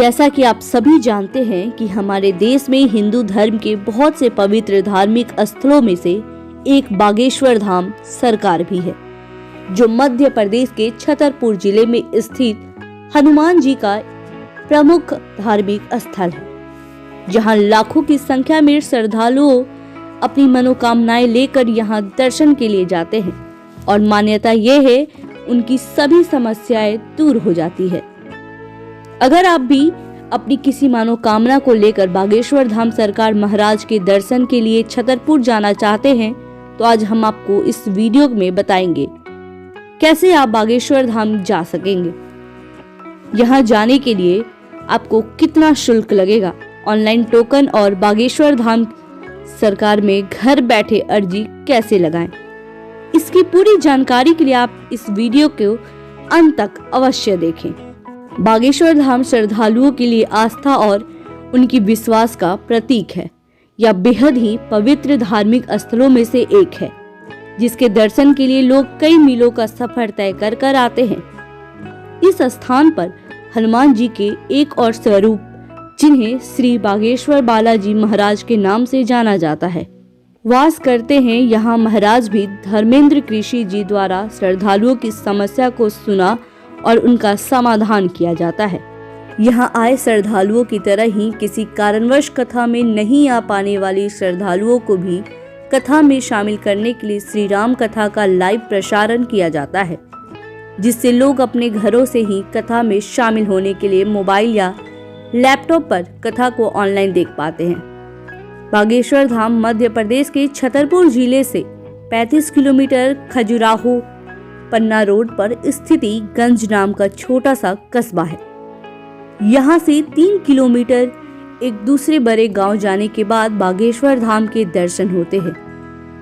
जैसा कि आप सभी जानते हैं कि हमारे देश में हिंदू धर्म के बहुत से पवित्र धार्मिक स्थलों में से एक बागेश्वर धाम सरकार भी है, जो मध्य प्रदेश के छतरपुर जिले में स्थित हनुमान जी का प्रमुख धार्मिक स्थल है, जहां लाखों की संख्या में श्रद्धालुओं अपनी मनोकामनाएं लेकर यहां दर्शन के लिए जाते हैं और मान्यता यह है उनकी सभी समस्याएं दूर हो जाती है। अगर आप भी अपनी किसी मनोकामना को लेकर बागेश्वर धाम सरकार महाराज के दर्शन के लिए छतरपुर जाना चाहते हैं, तो आज हम आपको इस वीडियो में बताएंगे कैसे आप बागेश्वर धाम जा सकेंगे। यहाँ जाने के लिए आपको कितना शुल्क लगेगा, ऑनलाइन टोकन और बागेश्वर धाम सरकार में घर बैठे अर्जी कैसे लगाएं। इसकी पूरी जानकारी के लिए आप इस वीडियो को अंत तक अवश्य देखें। बागेश्वर धाम श्रद्धालुओं के लिए आस्था और उनकी विश्वास का प्रतीक है। यह बेहद ही पवित्र धार्मिक स्थलों में से एक है, जिसके दर्शन के लिए लोग कई मीलों का सफर तय कर आते हैं। इस स्थान पर हनुमान जी के एक और स्वरूप, जिन्हें श्री बागेश्वर बालाजी महाराज के नाम से जाना जाता है, वास करते हैं। यहाँ महाराज भी धर्मेंद्र कृषि जी द्वारा श्रद्धालुओं की समस्या को सुना और उनका समाधान किया जाता है। यहाँ आए श्रद्धालुओं की तरह ही किसी कारणवश कथा में नहीं आ पाने वाली श्रद्धालुओं को भी कथा में शामिल करने के लिए श्री राम कथा का लाइव प्रसारण किया जाता है, जिससे लोग अपने घरों से ही कथा में शामिल होने के लिए मोबाइल या लैपटॉप पर कथा को ऑनलाइन देख पाते हैं। बागेश्वर धाम मध्य प्रदेश के छतरपुर जिले से 35 किलोमीटर खजुराहो पन्ना रोड पर स्थित गंज नाम का छोटा सा कस्बा है। यहाँ से 3 किलोमीटर एक दूसरे बड़े गांव जाने के बाद बागेश्वर धाम के दर्शन होते हैं।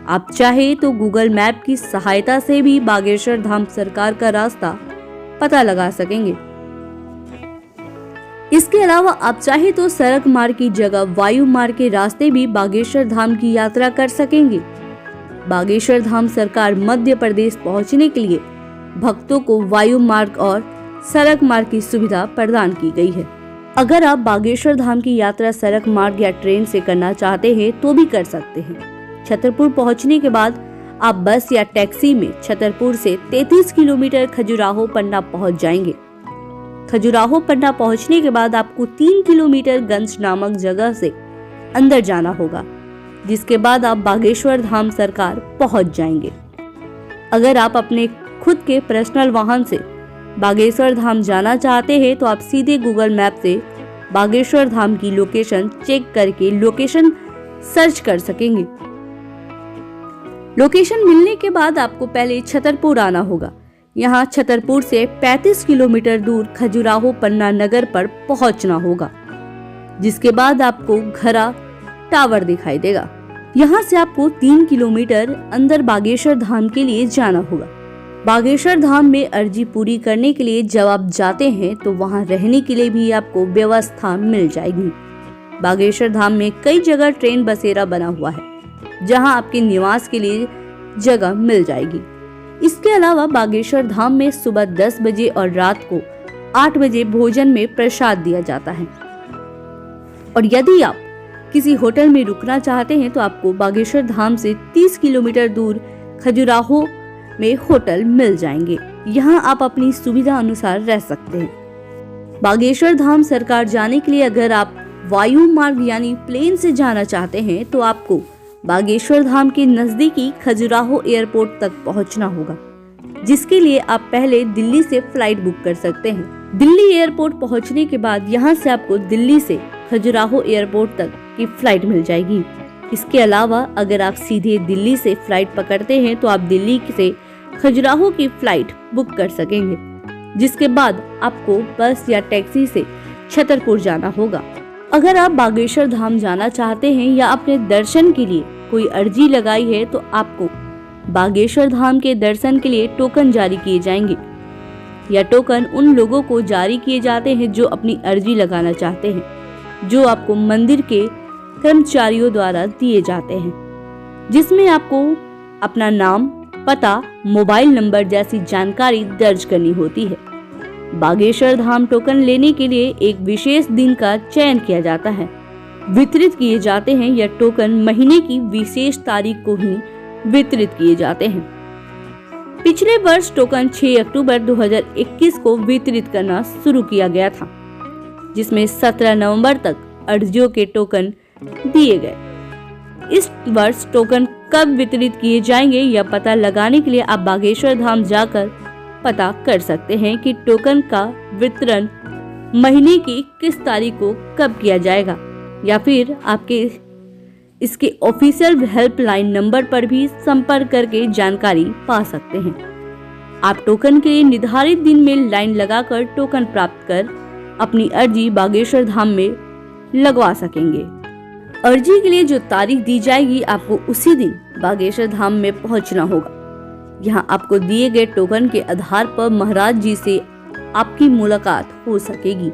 आप चाहे तो गूगल मैप की सहायता से भी बागेश्वर धाम सरकार का रास्ता पता लगा सकेंगे। इसके अलावा आप चाहे तो सड़क मार्ग की जगह वायु मार्ग के रास्ते भी बागेश्वर धाम की यात्रा कर सकेंगे। बागेश्वर धाम सरकार मध्य प्रदेश पहुंचने के लिए भक्तों को वायु मार्ग और सड़क मार्ग की सुविधा प्रदान की गई है। अगर आप बागेश्वर धाम की यात्रा सड़क मार्ग या ट्रेन से करना चाहते हैं तो भी कर सकते हैं। छतरपुर पहुंचने के बाद आप बस या टैक्सी में छतरपुर से 33 किलोमीटर खजुराहो पन्ना पहुंच जाएंगे। खजुराहो पन्ना पहुंचने के बाद आपको 3 किलोमीटर गंज नामक जगह से अंदर जाना होगा, जिसके बाद आप बागेश्वर धाम सरकार पहुंच जाएंगे। अगर आप अपने खुद के पर्सनल वाहन से बागेश्वर धाम जाना चाहते हैं तो आप सीधे गूगल मैप से बागेश्वर धाम की लोकेशन चेक करके लोकेशन सर्च कर सकेंगे। लोकेशन मिलने के बाद आपको पहले छतरपुर आना होगा। यहाँ छतरपुर से 35 किलोमीटर दूर खजुराहो पन्ना नगर पर पहुंचना होगा, जिसके बाद आपको घरा टावर दिखाई देगा। यहाँ से आपको 3 किलोमीटर अंदर बागेश्वर धाम के लिए जाना होगा। बागेश्वर धाम में अर्जी पूरी करने के लिए जब आप जाते हैं तो वहाँ रहने के लिए भी आपको व्यवस्था मिल जाएगी। बागेश्वर धाम में कई जगह ट्रेन बसेरा बना हुआ है, जहाँ आपके निवास के लिए जगह मिल जाएगी। इसके अलावा बागेश्वर धाम में सुबह 10 बजे और रात को 8 बजे भोजन में प्रसाद दिया जाता है। और यदि आप किसी होटल में रुकना चाहते हैं तो आपको बागेश्वर धाम से 30 किलोमीटर दूर खजुराहो में होटल मिल जाएंगे। यहाँ आप अपनी सुविधा अनुसार रह सकते हैं। बागेश्वर धाम सरकार जाने के लिए अगर आप वायु मार्ग यानी प्लेन से जाना चाहते हैं तो आपको बागेश्वर धाम के नजदीकी खजुराहो एयरपोर्ट तक पहुंचना होगा, जिसके लिए आप पहले दिल्ली से फ्लाइट बुक कर सकते हैं। दिल्ली एयरपोर्ट पहुंचने के बाद यहां से आपको दिल्ली से खजुराहो एयरपोर्ट तक की फ्लाइट मिल जाएगी। इसके अलावा अगर आप सीधे दिल्ली से फ्लाइट पकड़ते हैं तो आप दिल्ली से खजुराहो की फ्लाइट बुक कर सकेंगे, जिसके बाद आपको बस या टैक्सी से छतरपुर जाना होगा। अगर आप बागेश्वर धाम जाना चाहते हैं या अपने दर्शन के लिए कोई अर्जी लगाई है तो आपको बागेश्वर धाम के दर्शन के लिए टोकन जारी किए जाएंगे। यह टोकन उन लोगों को जारी किए जाते हैं जो अपनी अर्जी लगाना चाहते हैं, जो आपको मंदिर के कर्मचारियों द्वारा दिए जाते हैं, जिसमें आपको अपना नाम, पता, मोबाइल नंबर जैसी जानकारी दर्ज करनी होती है। बागेश्वर धाम टोकन लेने के लिए एक विशेष दिन का चयन किया जाता है, वितरित किए जाते हैं। यह टोकन महीने की विशेष तारीख को ही वितरित किए जाते हैं। पिछले वर्ष टोकन 6 अक्टूबर 2021 को वितरित करना शुरू किया गया था, जिसमें 17 नवंबर तक अर्जियों के टोकन दिए गए। इस वर्ष टोकन कब वितरित किए जाएंगे यह पता लगाने के लिए आप बागेश्वर धाम जाकर पता कर सकते हैं कि टोकन का वितरण महीने की किस तारीख को कब किया जाएगा, या फिर आपके इसके ऑफिशियल हेल्पलाइन नंबर पर भी संपर्क करके जानकारी पा सकते हैं। आप टोकन के लिए निर्धारित दिन में लाइन लगाकर टोकन प्राप्त कर अपनी अर्जी बागेश्वर धाम में लगवा सकेंगे। अर्जी के लिए जो तारीख दी जाएगी, आपको उसी दिन बागेश्वर धाम में पहुंचना होगा। यहाँ आपको दिए गए टोकन के आधार पर महाराज जी से आपकी मुलाकात हो सकेगी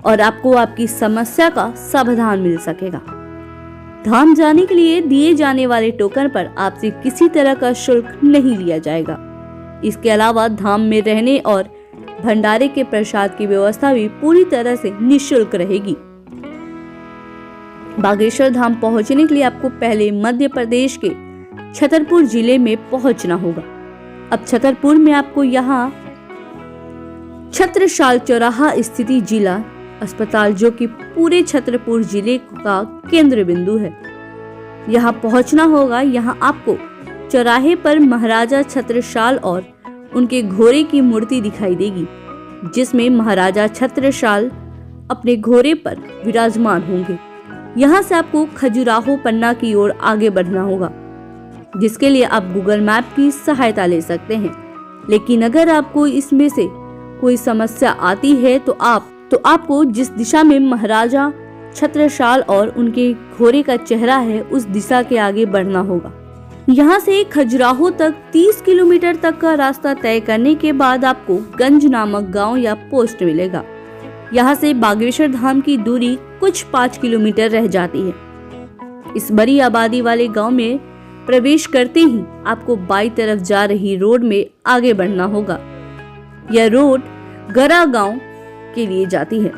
और आपको आपकी समस्या का समाधान मिल सकेगा। धाम जाने के लिए दिए जाने वाले टोकन पर आपसे किसी तरह का शुल्क नहीं लिया जाएगा। इसके अलावा धाम में रहने और भंडारे के प्रसाद की व्यवस्था भी पूरी तरह से निःशुल्क रहेगी। बागेश्वर धाम पहुंचने के लिए आपको पहले मध्य प्रदेश के छतरपुर जिले में पहुंचना होगा। अब छतरपुर में आपको यहाँ छत्रसाल चौराहा स्थित जिला अस्पताल, जो कि पूरे छतरपुर जिले का केंद्र बिंदु है, यहाँ पहुंचना होगा। यहाँ आपको चौराहे पर महाराजा छत्रसाल और उनके घोड़े की मूर्ति दिखाई देगी, जिसमें महाराजा छत्रसाल अपने घोड़े पर विराजमान होंगे। यहाँ से आपको खजुराहो पन्ना की ओर आगे बढ़ना होगा, जिसके लिए आप गूगल मैप की सहायता ले सकते हैं। लेकिन अगर आपको इसमें से कोई समस्या आती है तो आपको जिस दिशा में महाराजा छत्रसाल और उनके घोड़े का चेहरा है, उस दिशा के आगे बढ़ना होगा। यहाँ से खजुराहो तक 30 किलोमीटर तक का रास्ता तय करने के बाद आपको गंज नामक गांव या पोस्ट मिलेगा। यहाँ से बागेश्वर धाम की दूरी कुछ 5 किलोमीटर रह जाती है। इस बड़ी आबादी वाले गांव में प्रवेश करते ही आपको बाईं तरफ जा रही रोड में आगे बढ़ना होगा। यह रोड गरा गांव के लिए जाती है।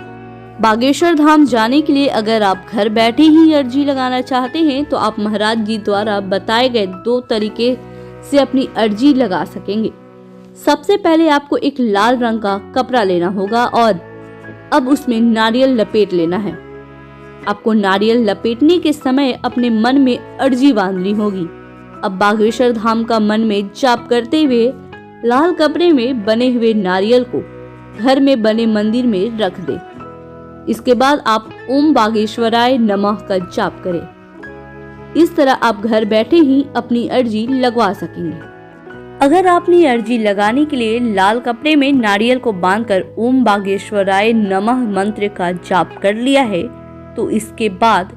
बागेश्वर धाम जाने के लिए अगर आप घर बैठे ही अर्जी लगाना चाहते हैं तो आप महाराज जी द्वारा बताए गए 2 तरीके से अपनी अर्जी लगा सकेंगे। सबसे पहले आपको एक लाल रंग का कपड़ा लेना होगा और अब उसमें नारियल लपेट लेना है। आपको नारियल लपेटने के समय अपने मन में अर्जी बांधनी होगी। अब बागेश्वर धाम का मन में जाप करते हुए लाल कपड़े में बने हुए नारियल को घर में बने मंदिर में रख दे। इसके बाद आप ओम बागेश्वराय नमः का जाप करें। इस तरह आप घर बैठे ही अपनी अर्जी लगवा सकेंगे। अगर आपने अर्जी लगाने के लिए लाल कपड़े में नारियल को बांधकर ओम बागेश्वराय नमः मंत्र का जाप कर लिया है, तो इसके बाद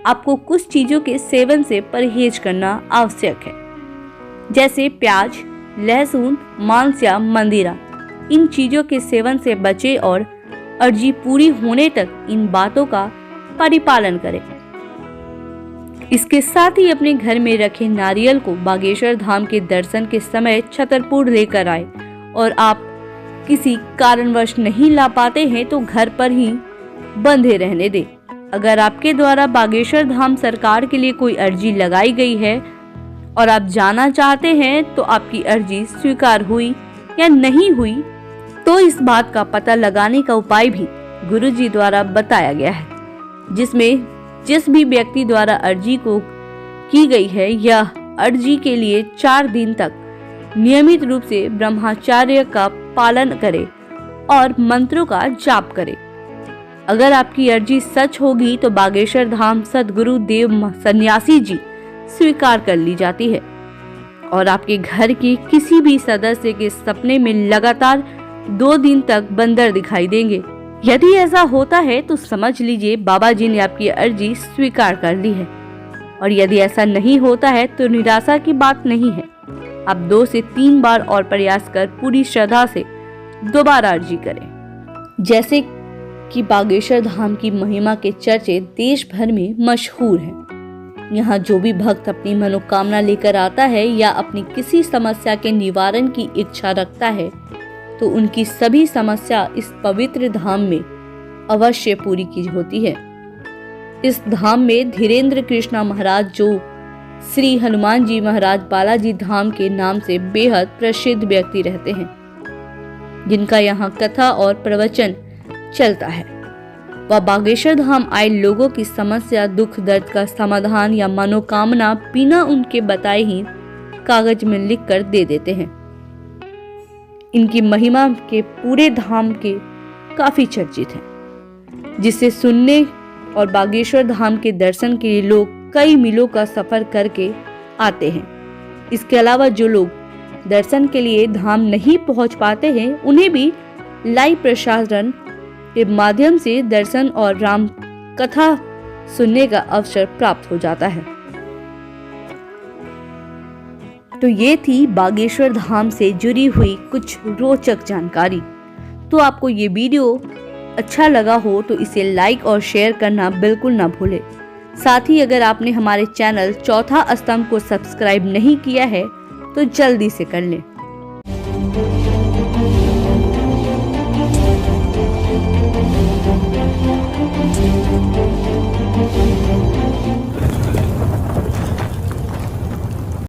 आपको कुछ चीजों के सेवन से परहेज करना आवश्यक है, जैसे प्याज, लहसुन, मांस या मंदिरा। इन चीजों के सेवन से बचे और अर्जी पूरी होने तक इन बातों का परिपालन करें। इसके साथ ही अपने घर में रखे नारियल को बागेश्वर धाम के दर्शन के समय छतरपुर लेकर आए और आप किसी कारणवश नहीं ला पाते हैं तो घर पर ही बंधे रहने दें। अगर आपके द्वारा बागेश्वर धाम सरकार के लिए कोई अर्जी लगाई गई है और आप जाना चाहते हैं तो आपकी अर्जी स्वीकार हुई या नहीं हुई, तो इस बात का पता लगाने का उपाय भी गुरुजी द्वारा बताया गया है, जिसमें जिस भी व्यक्ति द्वारा अर्जी को की गई है यह अर्जी के लिए 4 दिन तक नियमित रूप से ब्रह्मचर्य का पालन करे और मंत्रों का जाप करे। अगर आपकी अर्जी सच होगी तो बागेश्वर धाम सदगुरु देव सन्यासी जी स्वीकार कर ली जाती है और आपके घर के किसी भी सदस्य के सपने में लगातार 2 दिन तक बंदर दिखाई देंगे। यदि ऐसा होता है तो समझ लीजिए बाबा जी ने आपकी अर्जी स्वीकार कर ली है, और यदि ऐसा नहीं होता है तो निराशा की बात नहीं है। आप 2 से 3 बार और प्रयास कर पूरी श्रद्धा से दोबारा अर्जी करें। जैसे कि बागेश्वर धाम की महिमा के चर्चे देश भर में मशहूर हैं। यहाँ जो भी भक्त अपनी मनोकामना लेकर आता है या अपनी किसी समस्या के निवारण की इच्छा रखता है, तो उनकी सभी समस्या इस पवित्र धाम में अवश्य पूरी की होती है। इस धाम में धीरेन्द्र कृष्णा महाराज, जो श्री हनुमान जी महाराज बालाजी धाम के नाम से बेहद प्रसिद्ध व्यक्ति रहते हैं, जिनका यहाँ कथा और प्रवचन चलता है। वह बागेश्वर धाम आए लोगों की समस्या, दुख दर्द का समाधान या मनोकामना बिना उनके बताए ही कागज में लिख कर दे देते हैं। इनकी महिमा के पूरे धाम के काफी चर्चित है, जिसे सुनने और बागेश्वर धाम के दर्शन के लिए लोग कई मीलों का सफर करके आते हैं। इसके अलावा जो लोग दर्शन के लिए धाम नहीं पहुंच पाते हैं, उन्हें भी लाइव प्रसारण के माध्यम से दर्शन और राम कथा सुनने का अवसर प्राप्त हो जाता है। तो ये थी बागेश्वर धाम से जुड़ी हुई कुछ रोचक जानकारी। तो आपको ये वीडियो अच्छा लगा हो तो इसे लाइक और शेयर करना बिल्कुल ना भूलें। साथ ही अगर आपने हमारे चैनल चौथा स्तंभ को सब्सक्राइब नहीं किया है तो जल्दी से कर लें।